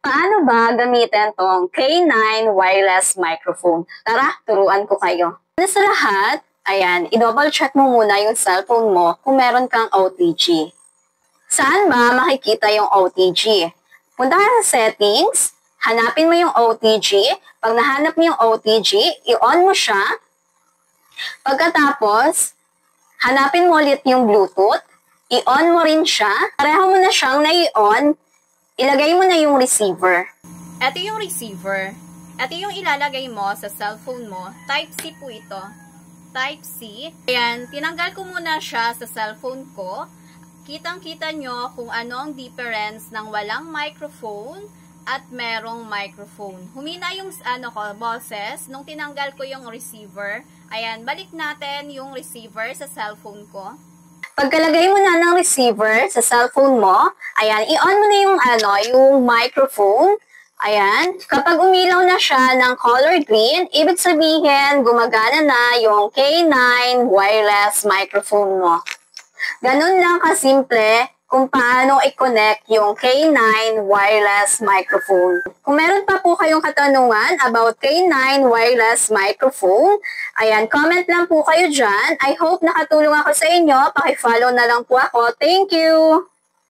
Paano ba gamitin tong K9 wireless microphone? Tara, turuan ko kayo. Una sa lahat, ayan, i-double check mo muna yung cellphone mo kung meron kang OTG. Saan ba makikita yung OTG? Punta ka sa settings, hanapin mo yung OTG. Pag nahanap mo yung OTG, i-on mo siya. Pagkatapos, hanapin mo ulit yung Bluetooth, i-on mo rin siya. Pareho mo na siyang na-i-on, ilagay mo na yung receiver. Ito yung receiver. Ito yung ilalagay mo sa cellphone mo. Type-C po ito. Type-C. Ayan, tinanggal ko muna siya sa cellphone ko. Kitang-kita nyo kung ano ang difference ng walang microphone at merong microphone. Humina yung boses nung tinanggal ko yung receiver. Ayan, balik natin yung receiver sa cellphone ko. Pagkalagay mo na ng receiver sa cellphone mo, ayan, i-on mo na yung microphone. Ayan, kapag umilaw na siya ng color green, ibig sabihin gumagana na yung K9 wireless microphone mo. Ganun lang kasimple kung paano i-connect yung K9 wireless microphone. Kung meron pa po kayong katanungan about K9 wireless microphone, ayan, comment lang po kayo dyan. I hope nakatulong ako sa inyo. Paki-follow na lang po ako. Thank you!